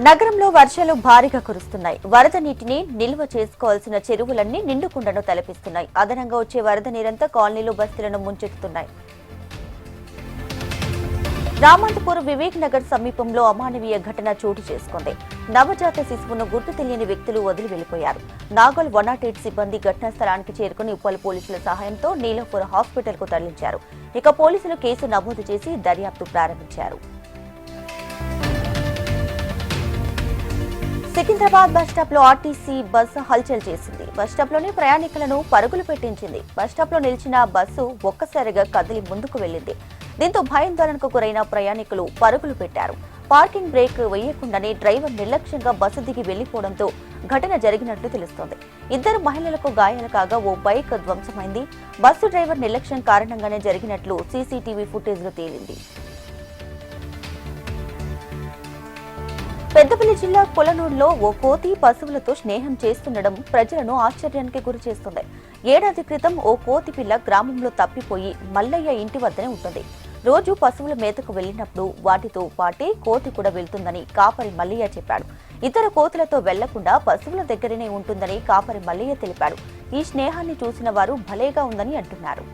నగరంలో వర్షాలు భారీగా కురుస్తున్నాయి. వరద నీటిని నిల్వ చేసుకోవాల్సిన చెరువులన్నీ నిండుకుండను తలపిస్తున్నాయి. అదనంగా వచ్చే వరద నీరంతా కాలనీలు బస్తీలను ముంచెత్తుతున్నాయి. రామంతపూర్ వివేక్ నగర్ సమీపంలో అమానవీయ ఘటన చోటు చేసుకుంది. నవజాత శిశువును గుర్తు తెలియని వ్యక్తులు వదిలి వెళ్లిపోయారు. నాగల్ 108 సిబ్బంది ఘటనా స్థలానికి చేరుకుని ఉప్పల్ పోలీసుల సహాయంతో నీలపూర్ హాస్పిటల్ కు తరలించారు. ఇక పోలీసులు కేసు నమోదు చేసి దర్యాప్తు ప్రారంభించారు. సికింద్రాబాద్ బస్టాప్ లో ఆర్టీసీ బస్సు హల్చల్ చేసింది. బస్టాప్లోని ప్రయాణికులను పరుగులు పెట్టించింది. బస్టాప్లో నిలిచిన బస్సు ఒక్కసారిగా కదిలి ముందుకు వెళ్లింది. దీంతో భయాందోళనకు గురైన ప్రయాణికులు పరుగులు పెట్టారు. పార్కింగ్ బ్రేక్ వేయకుండానే డ్రైవర్ నిర్లక్ష్యంగా బస్సు దిగి వెళ్లిపోవడంతో ఘటన జరిగినట్లు తెలుస్తోంది. ఇద్దరు మహిళలకు గాయాలు కాగా ఓ బైక్ ధ్వంసమైంది. బస్సు డ్రైవర్ నిర్లక్ష్యం కారణంగానే జరిగినట్లు సీసీటీవీ ఫుటేజ్లో తేలింది. పెద్దపల్లి జిల్లా కొలనూరులో ఓ కోతి పశువులతో స్నేహం చేస్తుండడం ప్రజలను ఆశ్చర్యానికి గురి చేస్తుంది. ఏడాది క్రితం ఓ కోతి పిల్ల గ్రామంలో తప్పిపోయి మల్లయ్య ఇంటి వద్దనే ఉంటుంది. రోజు పశువుల మేతకు వెళ్లినప్పుడు వాటితో పాటే కోతి కూడా వెళ్తుందని కాపరి మల్లయ్య చెప్పాడు. ఇతర కోతులతో వెళ్లకుండా పశువుల దగ్గరనే ఉంటుందని కాపరి మల్లయ్య తెలిపాడు. ఈ స్నేహాన్ని చూసిన వారు భలేగా ఉందని అంటున్నారు.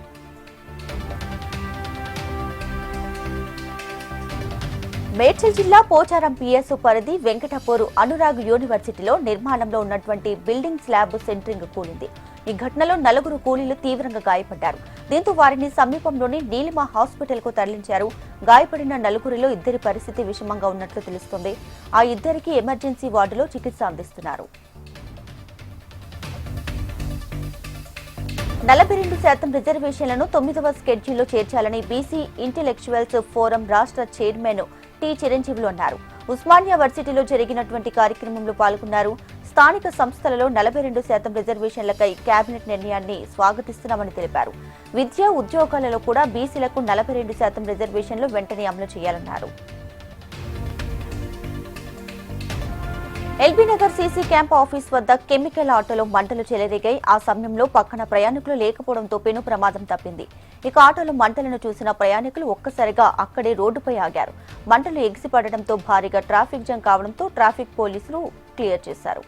మేడ్చల్ జిల్లా పోచారం పిఎస్ఓ పరిధి వెంకటాపూర్ అనురాగ్ యూనివర్సిటీలో నిర్మాణంలో ఉన్నటువంటి బిల్డింగ్ స్లాబ్ సెంట్రింగ్ కూలింది. ఈ ఘటనలో 4 కూలీలు తీవ్రంగా గాయపడ్డారు. దీంతో వారిని సమీపంలోని నీలిమ హాస్పిటల్ కు తరలించారు. గాయపడిన 4 ఇద్దరి పరిస్థితి విషమంగా ఉన్నట్లు తెలుస్తోంది. ఆ ఇద్దరికి ఎమర్జెన్సీ వార్డులో చికిత్స అందిస్తున్నారు. 42% రిజర్వేషన్లను 9వ స్కెడ్యూల్లో చేర్చాలని బీసీ ఇంటెలెక్చువల్స్ ఫోరం రాష్ట్ర చైర్మన్ టి చిరంజీవులు అన్నారు. ఉస్మానియా వర్సిటీలో జరిగినటువంటి కార్యక్రమంలో పాల్గొన్నారు. స్థానిక సంస్థలలో 42% రిజర్వేషన్లకై కేబినెట్ నిర్ణయాన్ని స్వాగతిస్తున్నామని తెలిపారు. విద్యా ఉద్యోగాలలో కూడా బీసీలకు 42% రిజర్వేషన్లు వెంటనే అమలు చేయాలన్నారు. ఎల్బీనగర్ సీసీ క్యాంప్ ఆఫీస్ వద్ద కెమికల్ ఆటోలో మంటలు చెలరేగాయి. ఆ సమయంలో పక్కన ప్రయాణికులు లేకపోవడంతో పెను ప్రమాదం తప్పింది. ఇక ఆటోలో మంటలను చూసిన ప్రయాణికులు ఒక్కసారిగా అక్కడే రోడ్డుపై ఆగారు. మంటలు ఎగిసిపడడంతో భారీగా ట్రాఫిక్ జామ్ కావడంతో ట్రాఫిక్ పోలీసులు క్లియర్ చేశారు.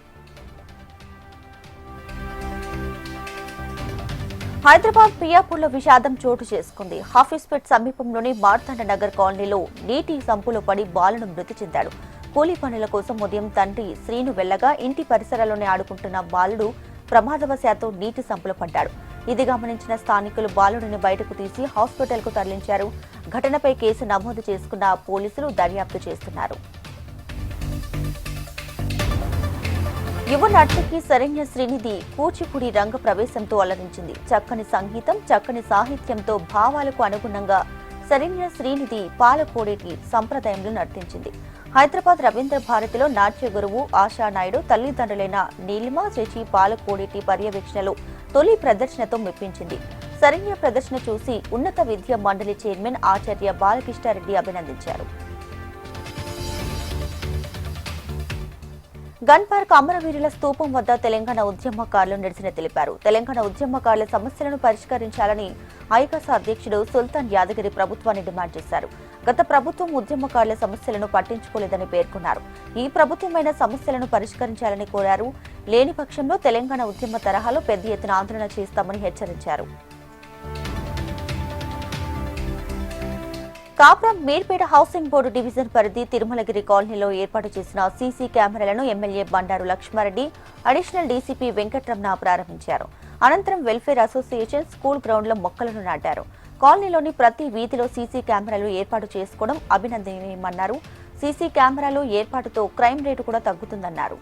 హైదరాబాద్ పియాపూర్లో విషాదం చోటు చేసుకుంది. హాఫీస్పేట్ సమీపంలోని మార్తాండ నగర్ కాలనీలో నీటి సంపులో పడి బాలుడు మృతి చెందాడు. కూలీ పనుల కోసం ఉదయం తండ్రి శ్రీను వెళ్లగా ఇంటి పరిసరాల్లోనే ఆడుకుంటున్న బాలుడు ప్రమాదవశాత్తు నీటి సంపులో పడ్డాడు. ఇది గమనించిన స్థానికులు బాలుడిని బయటకు తీసి హాస్పిటల్ కు తరలించారు. ఘటనపై కేసు నమోదు చేసుకున్న పోలీసులు దర్యాప్తు చేస్తున్నారు. యువ నర్తకి శరణ్య శ్రీనిధి కూచిపూడి రంగ ప్రవేశంతో అలరించింది. చక్కని సంగీతం, చక్కని సాహిత్యంతో భావాలకు అనుగుణంగా శరణ్య శ్రీనిధి పాలకోడేటి సంప్రదాయంలో నర్తించింది. హైదరాబాద్ రవీంద్ర భారతిలో నాట్య గురువు ఆశా నాయుడు తల్లిదండ్రులైన నీలిమ శశి పాలకోడేటి పర్యవేక్షణలో తొలి ప్రదర్శనతో మెప్పించింది. శరణ్య ప్రదర్శన చూసి ఉన్నత విద్యా మండలి చైర్మన్ ఆచార్య బాలకృష్ణారెడ్డి అభినందించారు. గన్ పార్క్ అమరవీరుల స్తూపం వద్ద తెలంగాణ ఉద్యమకారులు నిరసన తెలిపారు. తెలంగాణ ఉద్యమకారుల సమస్యలను పరిష్కరించాలని ఐకాస అధ్యక్షుడు సుల్తాన్ యాదగిరి ప్రభుత్వాన్ని డిమాండ్ చేశారు. గత ప్రభుత్వం ఉద్యమకారుల సమస్యలను పట్టించుకోలేదని పేర్కొన్నారు. ఈ ప్రభుత్వమైన సమస్యలను పరిష్కరించాలని కోరారు. లేని పక్షంలో తెలంగాణ ఉద్యమ తరహాలో పెద్ద ఎత్తున ఆందోళన చేస్తామని హెచ్చరించారు. Kapra Meerpet housing board division పరిధి తిరుమలగిరి కాలనీలో ఏర్పాటు చేసిన సీసీ కెమెరాలను MLA Bandaru Lakshma Reddy, additional DCP Venkatramana ప్రారంభించారు. అనంతరం వెల్ఫేర్ అసోసియేషన్ స్కూల్ గ్రౌండ్ లో మొక్కలను నాటారు. కాలనీలోని ప్రతి వీధిలో సీసీ కెమెరాలు ఏర్పాటు చేసుకోవడం అభినందనీయమన్నారు. సీసీ కెమెరాలు ఏర్పాటుతో క్రైమ్ రేటు కూడా తగ్గుతుందన్నారు.